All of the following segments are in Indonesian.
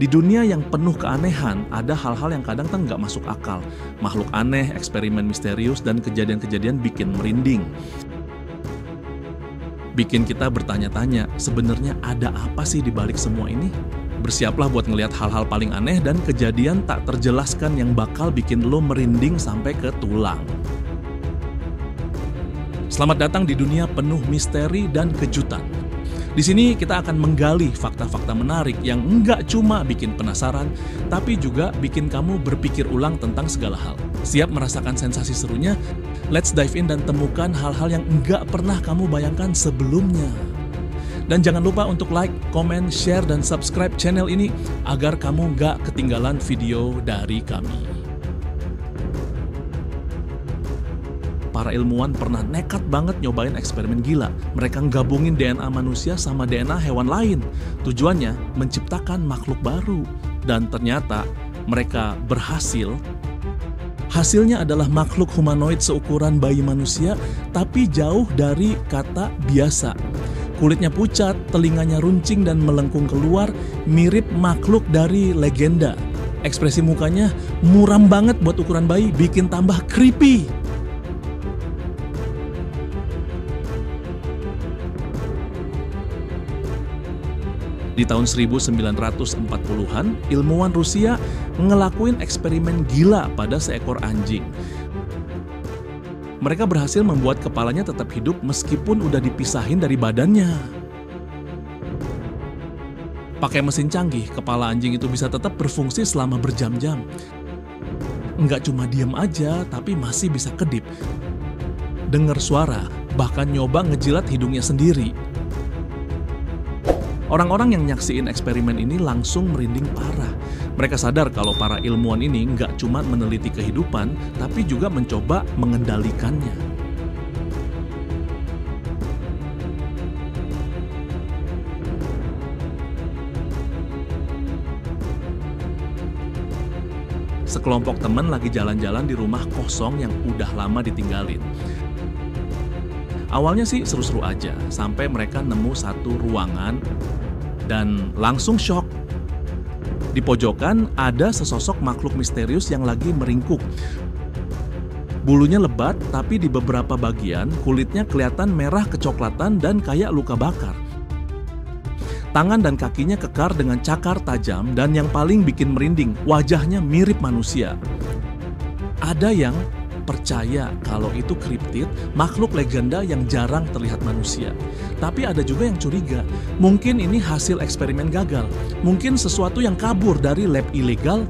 Di dunia yang penuh keanehan, ada hal-hal yang kadang nggak masuk akal. Makhluk aneh, eksperimen misterius, dan kejadian-kejadian bikin merinding. Bikin kita bertanya-tanya, sebenarnya ada apa sih di balik semua ini? Bersiaplah buat ngelihat hal-hal paling aneh dan kejadian tak terjelaskan yang bakal bikin lo merinding sampai ke tulang. Selamat datang di dunia penuh misteri dan kejutan. Di sini kita akan menggali fakta-fakta menarik yang nggak cuma bikin penasaran, tapi juga bikin kamu berpikir ulang tentang segala hal. Siap merasakan sensasi serunya? Let's dive in dan temukan hal-hal yang nggak pernah kamu bayangkan sebelumnya. Dan jangan lupa untuk like, comment, share, dan subscribe channel ini agar kamu nggak ketinggalan video dari kami. Para ilmuwan pernah nekat banget nyobain eksperimen gila. Mereka gabungin DNA manusia sama DNA hewan lain. Tujuannya menciptakan makhluk baru. Dan ternyata mereka berhasil. Hasilnya adalah makhluk humanoid seukuran bayi manusia, tapi jauh dari kata biasa. Kulitnya pucat, telinganya runcing dan melengkung keluar, mirip makhluk dari legenda. Ekspresi mukanya muram banget buat ukuran bayi, bikin tambah creepy. Di tahun 1940-an, ilmuwan Rusia ngelakuin eksperimen gila pada seekor anjing. Mereka berhasil membuat kepalanya tetap hidup meskipun udah dipisahin dari badannya. Pakai mesin canggih, kepala anjing itu bisa tetap berfungsi selama berjam-jam. Nggak cuma diam aja, tapi masih bisa kedip. Dengar suara, bahkan nyoba ngejilat hidungnya sendiri. Orang-orang yang nyaksiin eksperimen ini langsung merinding parah. Mereka sadar kalau para ilmuwan ini nggak cuma meneliti kehidupan, tapi juga mencoba mengendalikannya. Sekelompok teman lagi jalan-jalan di rumah kosong yang udah lama ditinggalin. Awalnya sih seru-seru aja, sampai mereka nemu satu ruangan dan langsung shock. Di pojokan ada sesosok makhluk misterius yang lagi meringkuk. Bulunya lebat, tapi di beberapa bagian kulitnya kelihatan merah kecoklatan dan kayak luka bakar. Tangan dan kakinya kekar dengan cakar tajam, dan yang paling bikin merinding, wajahnya mirip manusia. Ada yang percaya kalau itu kriptid, makhluk legenda yang jarang terlihat manusia. Tapi ada juga yang curiga, mungkin ini hasil eksperimen gagal, mungkin sesuatu yang kabur dari lab ilegal.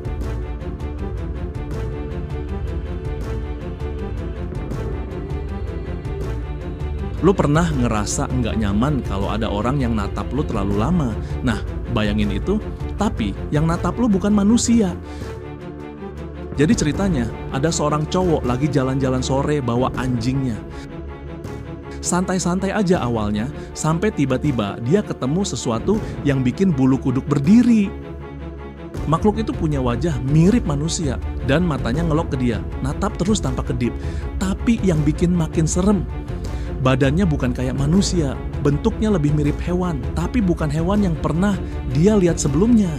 Lu pernah ngerasa nggak nyaman kalau ada orang yang natap lu terlalu lama? Nah, bayangin itu, tapi yang natap lu bukan manusia. Jadi ceritanya, ada seorang cowok lagi jalan-jalan sore bawa anjingnya. Santai-santai aja awalnya, sampai tiba-tiba dia ketemu sesuatu yang bikin bulu kuduk berdiri. Makhluk itu punya wajah mirip manusia, dan matanya ngelok ke dia, natap terus tanpa kedip. Tapi yang bikin makin serem, badannya bukan kayak manusia, bentuknya lebih mirip hewan, tapi bukan hewan yang pernah dia lihat sebelumnya.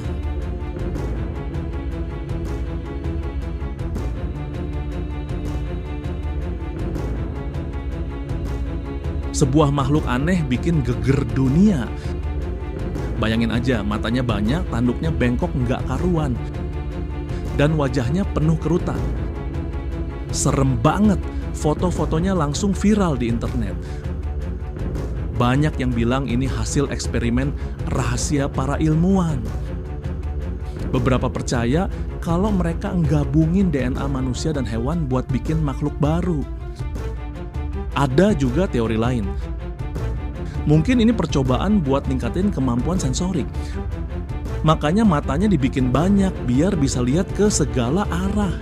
Sebuah makhluk aneh bikin geger dunia. Bayangin aja, matanya banyak, tanduknya bengkok nggak karuan. Dan wajahnya penuh kerutan. Serem banget, foto-fotonya langsung viral di internet. Banyak yang bilang ini hasil eksperimen rahasia para ilmuwan. Beberapa percaya kalau mereka gabungin DNA manusia dan hewan buat bikin makhluk baru. Ada juga teori lain. Mungkin ini percobaan buat ningkatin kemampuan sensorik. Makanya matanya dibikin banyak biar bisa lihat ke segala arah.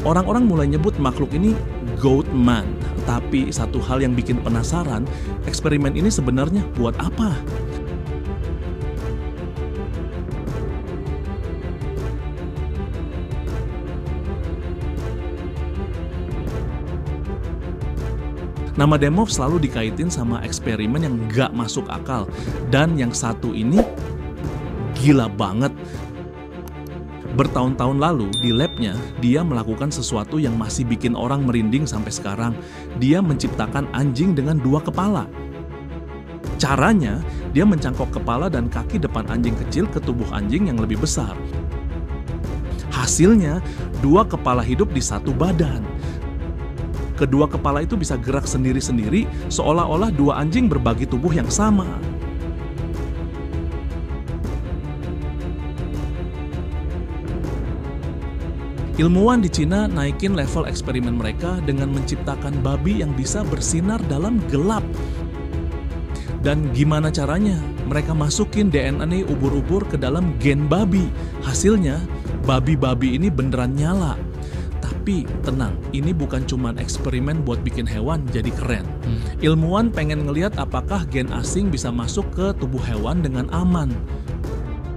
Orang-orang mulai nyebut makhluk ini Goat Man. Tapi satu hal yang bikin penasaran, eksperimen ini sebenarnya buat apa? Nama Demov selalu dikaitin sama eksperimen yang gak masuk akal. Dan yang satu ini gila banget. Bertahun-tahun lalu di labnya, dia melakukan sesuatu yang masih bikin orang merinding sampai sekarang. Dia menciptakan anjing dengan 2 kepala. Caranya, dia mencangkok kepala dan kaki depan anjing kecil ke tubuh anjing yang lebih besar. Hasilnya, 2 kepala hidup di satu badan. Kedua kepala itu bisa gerak sendiri-sendiri, seolah-olah 2 anjing berbagi tubuh yang sama. Ilmuwan di Cina naikin level eksperimen mereka dengan menciptakan babi yang bisa bersinar dalam gelap. Dan gimana caranya? Mereka masukin DNA ubur-ubur ke dalam gen babi. Hasilnya, babi-babi ini beneran nyala. Tapi tenang, ini bukan cuma eksperimen buat bikin hewan jadi keren. Ilmuwan pengen ngelihat apakah gen asing bisa masuk ke tubuh hewan dengan aman.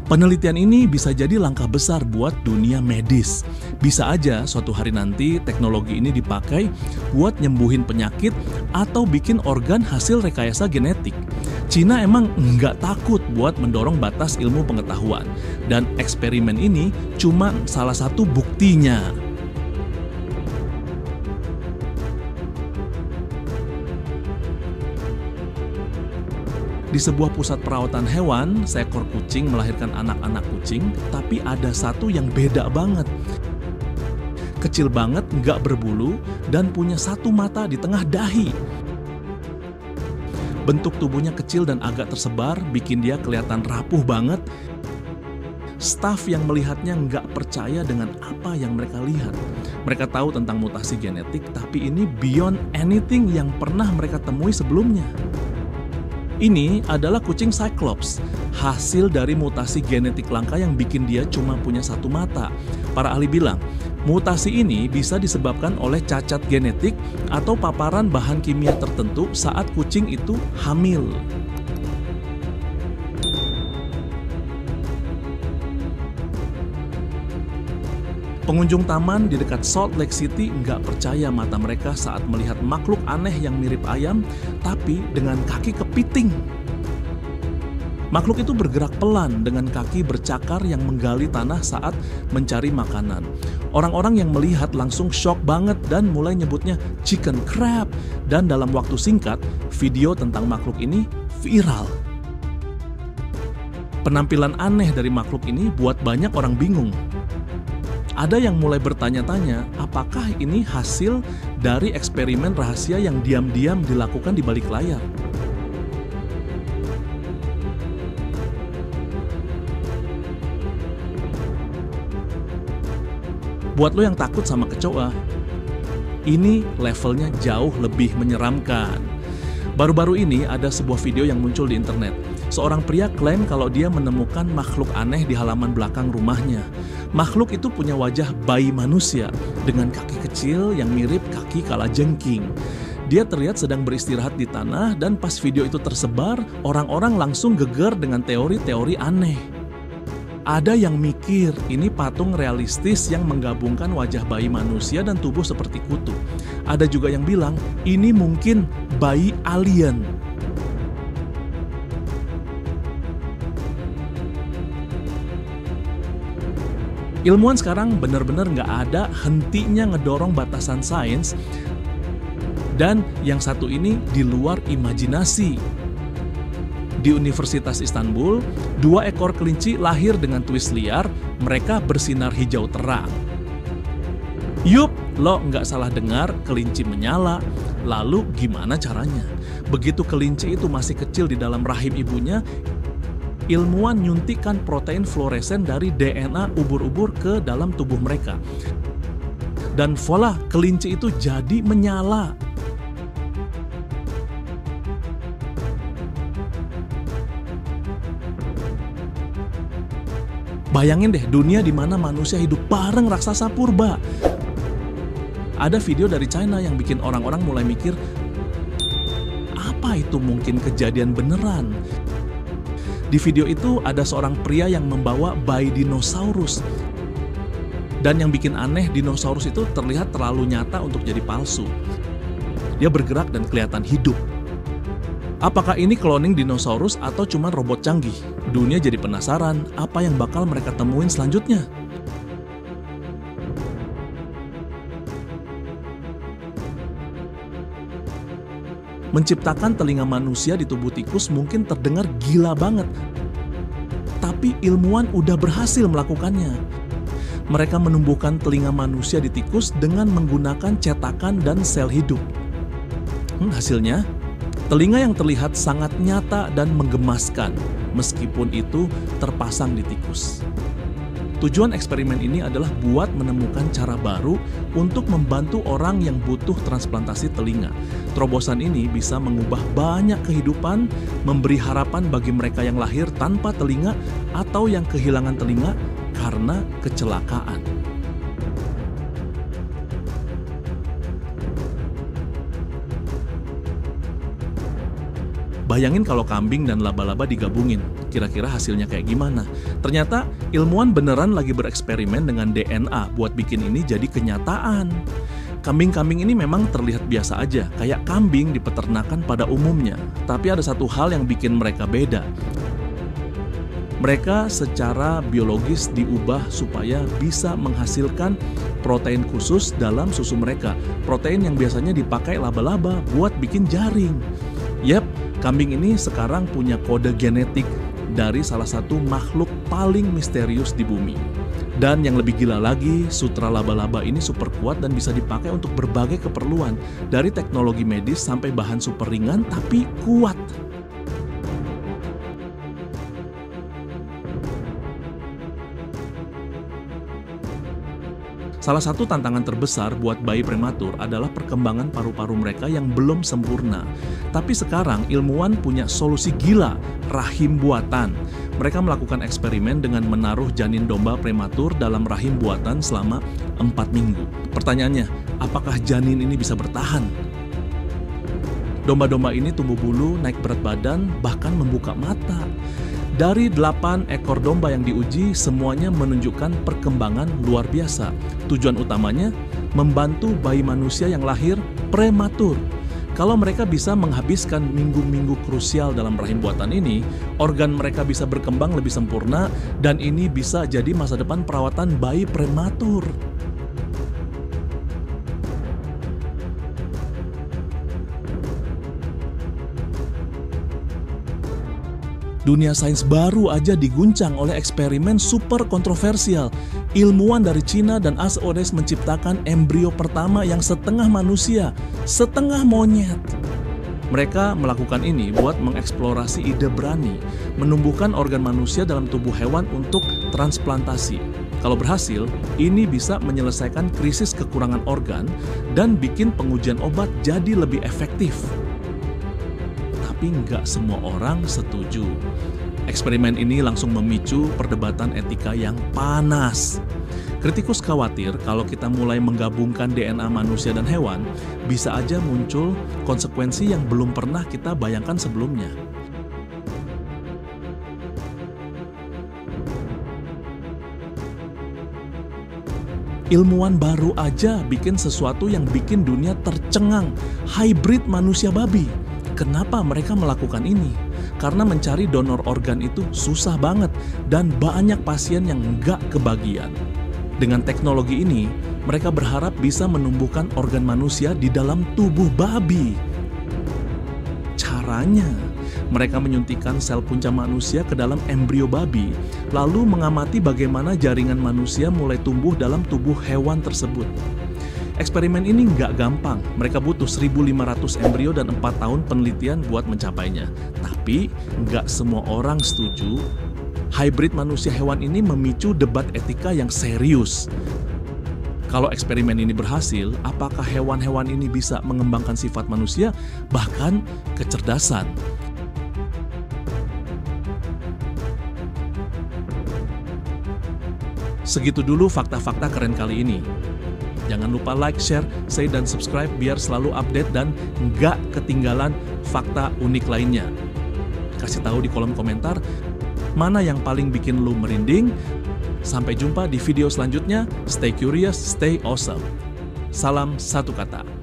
Penelitian ini bisa jadi langkah besar buat dunia medis. Bisa aja suatu hari nanti teknologi ini dipakai buat nyembuhin penyakit atau bikin organ hasil rekayasa genetik. Cina emang nggak takut buat mendorong batas ilmu pengetahuan. Dan eksperimen ini cuma salah satu buktinya. Di sebuah pusat perawatan hewan, seekor kucing melahirkan anak-anak kucing, tapi ada satu yang beda banget. Kecil banget, nggak berbulu, dan punya 1 mata di tengah dahi. Bentuk tubuhnya kecil dan agak tersebar, bikin dia kelihatan rapuh banget. Staf yang melihatnya nggak percaya dengan apa yang mereka lihat. Mereka tahu tentang mutasi genetik, tapi ini beyond anything yang pernah mereka temui sebelumnya. Ini adalah kucing Cyclops, hasil dari mutasi genetik langka yang bikin dia cuma punya 1 mata. Para ahli bilang, mutasi ini bisa disebabkan oleh cacat genetik atau paparan bahan kimia tertentu saat kucing itu hamil. Pengunjung taman di dekat Salt Lake City nggak percaya mata mereka saat melihat makhluk aneh yang mirip ayam, tapi dengan kaki kepiting. Makhluk itu bergerak pelan dengan kaki bercakar yang menggali tanah saat mencari makanan. Orang-orang yang melihat langsung shock banget dan mulai nyebutnya chicken crab. Dan dalam waktu singkat, video tentang makhluk ini viral. Penampilan aneh dari makhluk ini buat banyak orang bingung. Ada yang mulai bertanya-tanya, apakah ini hasil dari eksperimen rahasia yang diam-diam dilakukan di balik layar? Buat lo yang takut sama kecoa, ini levelnya jauh lebih menyeramkan. Baru-baru ini ada sebuah video yang muncul di internet. Seorang pria klaim kalau dia menemukan makhluk aneh di halaman belakang rumahnya. Makhluk itu punya wajah bayi manusia dengan kaki kecil yang mirip kaki kalajengking. Dia terlihat sedang beristirahat di tanah dan pas video itu tersebar, orang-orang langsung geger dengan teori-teori aneh. Ada yang mikir ini patung realistis yang menggabungkan wajah bayi manusia dan tubuh seperti kutu. Ada juga yang bilang ini mungkin bayi alien. Ilmuwan sekarang benar-benar nggak ada hentinya ngedorong batasan sains, dan yang satu ini di luar imajinasi. Di Universitas Istanbul, 2 ekor kelinci lahir dengan twist liar, mereka bersinar hijau terang. Yup, lo nggak salah dengar, kelinci menyala. Lalu gimana caranya? Begitu kelinci itu masih kecil di dalam rahim ibunya, ilmuwan nyuntikkan protein fluoresen dari DNA ubur-ubur ke dalam tubuh mereka. Dan voila, kelinci itu jadi menyala. Bayangin deh, dunia di mana manusia hidup bareng raksasa purba. Ada video dari China yang bikin orang-orang mulai mikir, apa itu mungkin kejadian beneran? Di video itu ada seorang pria yang membawa bayi dinosaurus. Dan yang bikin aneh, dinosaurus itu terlihat terlalu nyata untuk jadi palsu. Dia bergerak dan kelihatan hidup. Apakah ini cloning dinosaurus atau cuma robot canggih? Dunia jadi penasaran apa yang bakal mereka temuin selanjutnya. Menciptakan telinga manusia di tubuh tikus mungkin terdengar gila banget. Tapi ilmuwan udah berhasil melakukannya. Mereka menumbuhkan telinga manusia di tikus dengan menggunakan cetakan dan sel hidup. Hasilnya, telinga yang terlihat sangat nyata dan menggemaskan, meskipun itu terpasang di tikus. Tujuan eksperimen ini adalah buat menemukan cara baru untuk membantu orang yang butuh transplantasi telinga. Terobosan ini bisa mengubah banyak kehidupan, memberi harapan bagi mereka yang lahir tanpa telinga atau yang kehilangan telinga karena kecelakaan. Bayangin kalau kambing dan laba-laba digabungin, kira-kira hasilnya kayak gimana? Ternyata ilmuwan beneran lagi bereksperimen dengan DNA buat bikin ini jadi kenyataan. Kambing-kambing ini memang terlihat biasa aja, kayak kambing di peternakan pada umumnya. Tapi ada satu hal yang bikin mereka beda. Mereka secara biologis diubah supaya bisa menghasilkan protein khusus dalam susu mereka. Protein yang biasanya dipakai laba-laba buat bikin jaring. Yap, kambing ini sekarang punya kode genetik dari salah satu makhluk paling misterius di bumi. Dan yang lebih gila lagi, sutra laba-laba ini super kuat dan bisa dipakai untuk berbagai keperluan. Dari teknologi medis sampai bahan super ringan tapi kuat. Salah satu tantangan terbesar buat bayi prematur adalah perkembangan paru-paru mereka yang belum sempurna. Tapi sekarang ilmuwan punya solusi gila, rahim buatan. Mereka melakukan eksperimen dengan menaruh janin domba prematur dalam rahim buatan selama 4 minggu. Pertanyaannya, apakah janin ini bisa bertahan? Domba-domba ini tumbuh bulu, naik berat badan, bahkan membuka mata. Dari 8 ekor domba yang diuji, semuanya menunjukkan perkembangan luar biasa. Tujuan utamanya, membantu bayi manusia yang lahir prematur. Kalau mereka bisa menghabiskan minggu-minggu krusial dalam rahim buatan ini, organ mereka bisa berkembang lebih sempurna, dan ini bisa jadi masa depan perawatan bayi prematur. Dunia sains baru aja diguncang oleh eksperimen super kontroversial. Ilmuwan dari Cina dan ASOS menciptakan embrio pertama yang setengah manusia, setengah monyet. Mereka melakukan ini buat mengeksplorasi ide berani, menumbuhkan organ manusia dalam tubuh hewan untuk transplantasi. Kalau berhasil, ini bisa menyelesaikan krisis kekurangan organ dan bikin pengujian obat jadi lebih efektif. Tapi nggak semua orang setuju. Eksperimen ini langsung memicu perdebatan etika yang panas. Kritikus khawatir kalau kita mulai menggabungkan DNA manusia dan hewan, bisa aja muncul konsekuensi yang belum pernah kita bayangkan sebelumnya. Ilmuwan baru aja bikin sesuatu yang bikin dunia tercengang, hybrid manusia babi. Kenapa mereka melakukan ini? Karena mencari donor organ itu susah banget dan banyak pasien yang nggak kebagian. Dengan teknologi ini, mereka berharap bisa menumbuhkan organ manusia di dalam tubuh babi. Caranya, mereka menyuntikkan sel punca manusia ke dalam embrio babi, lalu mengamati bagaimana jaringan manusia mulai tumbuh dalam tubuh hewan tersebut. Eksperimen ini nggak gampang, mereka butuh 1.500 embrio dan 4 tahun penelitian buat mencapainya. Tapi nggak semua orang setuju. Hybrid manusia hewan ini memicu debat etika yang serius. Kalau eksperimen ini berhasil, apakah hewan-hewan ini bisa mengembangkan sifat manusia, bahkan kecerdasan? Segitu dulu fakta-fakta keren kali ini. Jangan lupa like, share, dan subscribe biar selalu update dan nggak ketinggalan fakta unik lainnya. Kasih tahu di kolom komentar mana yang paling bikin lu merinding. Sampai jumpa di video selanjutnya. Stay curious, stay awesome. Salam satu kata.